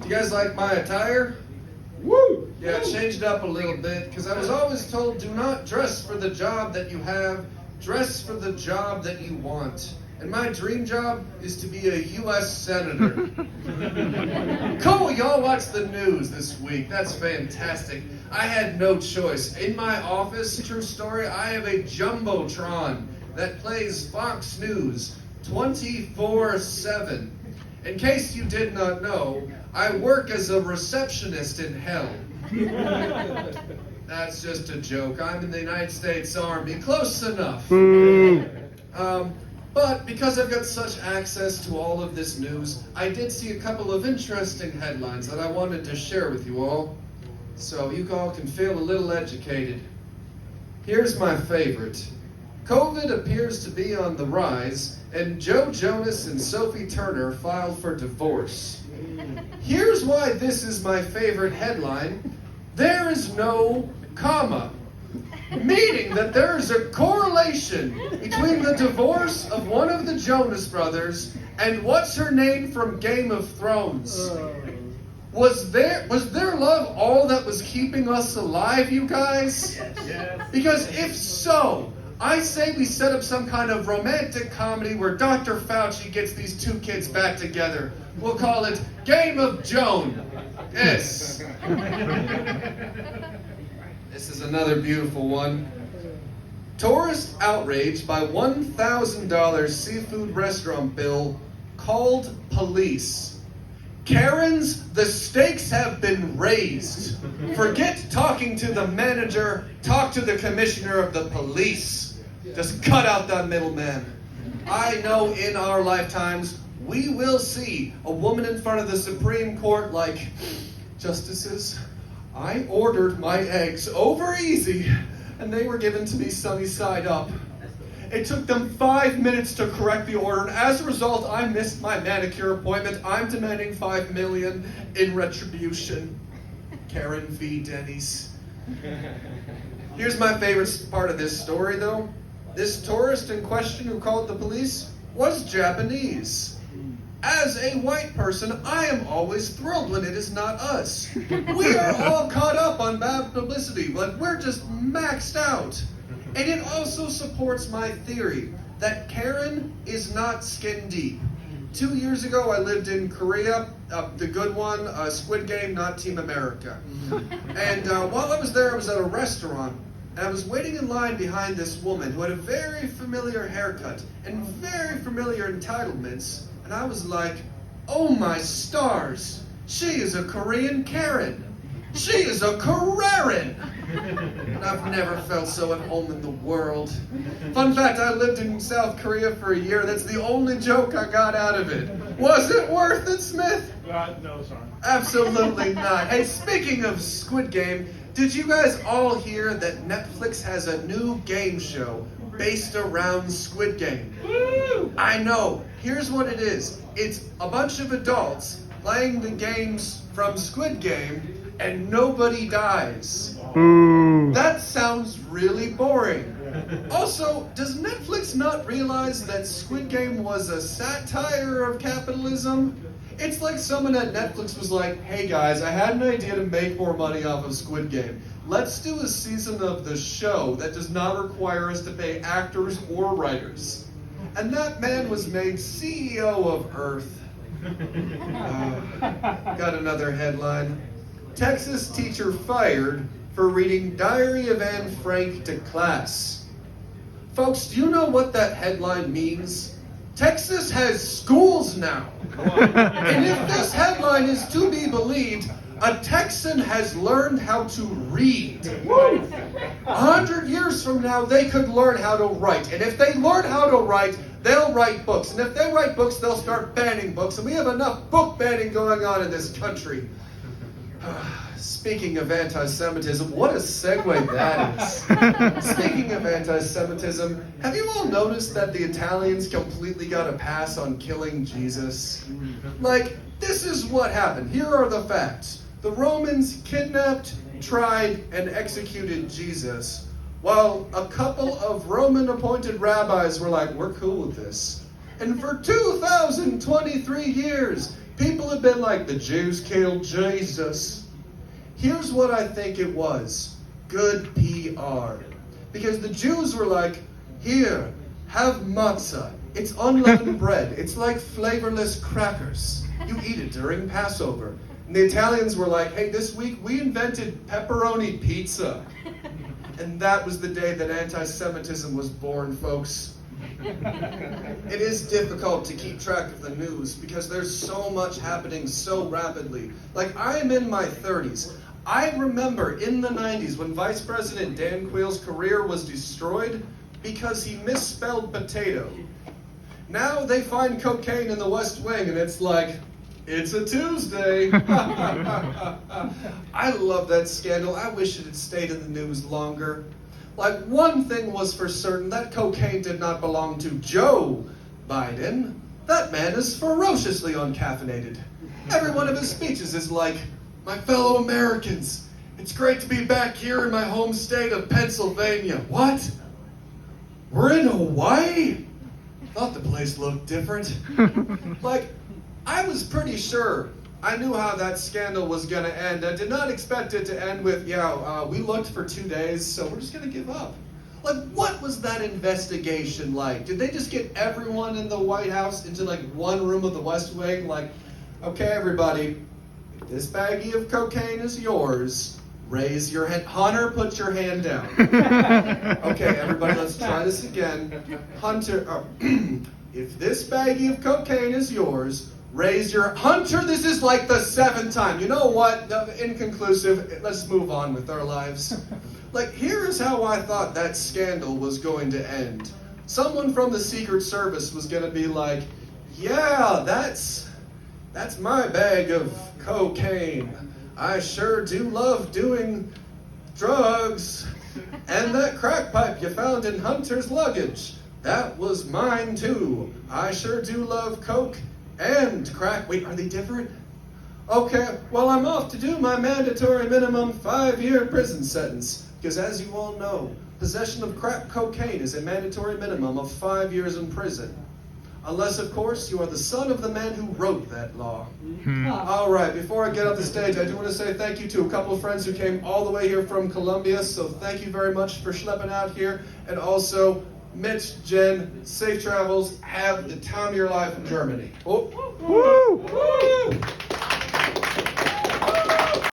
You guys like my attire? Woo! Yeah, I changed up a little bit because I was always told do not dress for the job that you have, dress for the job that you want. And my dream job is to be a U.S. Senator. Cool, y'all watch the news this week. That's fantastic. I had no choice. In my office, true story, I have a Jumbotron that plays Fox News 24/7. In case you did not know, I work as a receptionist in hell. That's just a joke. I'm in the United States Army. Close enough. But because I've got such access to all of this news, I did see a couple of interesting headlines that I wanted to share with you all, so you all can feel a little educated. Here's my favorite. COVID appears to be on the rise, and Joe Jonas and Sophie Turner filed for divorce. Here's why this is my favorite headline. There is no comma, meaning that there is a correlation between the divorce of one of the Jonas brothers and what's her name from Game of Thrones. Was their love all that was keeping us alive, you guys? Yes. Because if so, I say we set up some kind of romantic comedy where Dr. Fauci gets these two kids back together. We'll call it Game of Joan. Yes. This is another beautiful one. Tourist outraged by $1,000 seafood restaurant bill called police. Karens, the stakes have been raised. Forget talking to the manager, talk to the commissioner of the police. Just cut out that middleman. I know in our lifetimes we will see a woman in front of the Supreme Court like, Justices, I ordered my eggs over easy and they were given to me sunny side up. It took them 5 minutes to correct the order, and as a result, I missed my manicure appointment. I'm demanding $5 million in retribution. Karen v. Denny's. Here's my favorite part of this story, though. This tourist in question who called the police was Japanese. As a white person, I am always thrilled when it is not us. We are all caught up on bad publicity, but we're just maxed out. And it also supports my theory that Karen is not skin deep. 2 years ago, I lived in Korea, the good one, Squid Game, not Team America. And while I was there, I was at a restaurant, and I was waiting in line behind this woman who had a very familiar haircut and very familiar entitlements. And I was like, oh my stars, she is a Korean Karen. She is a Karen. And I've never felt so at home in the world. Fun fact, I lived in South Korea for a year. That's the only joke I got out of it. Was it worth it, Smith? No, sorry. Absolutely not. Hey, speaking of Squid Game, did you guys all hear that Netflix has a new game show based around Squid Game? Woo! I know. Here's what it is. It's a bunch of adults playing the games from Squid Game, and nobody dies. That sounds really boring. Also, does Netflix not realize that Squid Game was a satire of capitalism? It's like someone at Netflix was like, hey guys, I had an idea to make more money off of Squid Game. Let's do a season of the show that does not require us to pay actors or writers. And that man was made CEO of Earth. Got another headline. Texas teacher fired for reading Diary of Anne Frank to class. Folks, do you know what that headline means? Texas has schools now. And if this headline is to be believed, a Texan has learned how to read. 100 years from now, they could learn how to write. And if they learn how to write, they'll write books. And if they write books, they'll start banning books. And we have enough book banning going on in this country. Speaking of anti-Semitism, what a segue that is. Speaking of anti-Semitism, have you all noticed that the Italians completely got a pass on killing Jesus? Like, this is what happened. Here are the facts. The Romans kidnapped, tried, and executed Jesus, while a couple of Roman-appointed rabbis were like, we're cool with this. And for 2,023 years, People have been like, the Jews killed Jesus. Here's what I think it was. Good PR. Because the Jews were like, here, have matzah. It's unleavened bread. It's like flavorless crackers. You eat it during Passover. And the Italians were like, hey, this week we invented pepperoni pizza. And that was the day that anti-Semitism was born, folks. It is difficult to keep track of the news because there's so much happening so rapidly. Like, I am in my 30s. I remember in the 90s when Vice President Dan Quayle's career was destroyed because he misspelled potato. Now they find cocaine in the West Wing and it's like, it's a Tuesday. I love that scandal. I wish it had stayed in the news longer. Like, one thing was for certain, that cocaine did not belong to Joe Biden. That man is ferociously uncaffeinated. Every one of his speeches is like, my fellow Americans, it's great to be back here in my home state of Pennsylvania. What? We're in Hawaii? Thought the place looked different. Like, I was pretty sure I knew how that scandal was going to end. I did not expect it to end with, we looked for 2 days, so we're just going to give up. Like, what was that investigation like? Did they just get everyone in the White House into, like, one room of the West Wing? Like, okay, everybody, if this baggie of cocaine is yours, raise your hand. Hunter, put your hand down. Okay, everybody, let's try this again. Hunter, if this baggie of cocaine is yours, raise your... Hunter, this is like the 7th time. You know what? Inconclusive. Let's move on with our lives. Like, here's how I thought that scandal was going to end. Someone from the Secret Service was going to be like, yeah, that's my bag of cocaine. I sure do love doing drugs. And that crack pipe you found in Hunter's luggage, that was mine too. I sure do love coke and crack. Wait, are they different? Okay, well, I'm off to do my mandatory minimum 5-year prison sentence. Because as you all know, possession of crack cocaine is a mandatory minimum of 5 years in prison. Unless, of course, you are the son of the man who wrote that law. All right, before I get off the stage, I do want to say thank you to a couple of friends who came all the way here from Columbia. So thank you very much for schlepping out here. And also, Mitch, Jen, safe travels. Have the time of your life in Germany. Oh. Woo! Woo!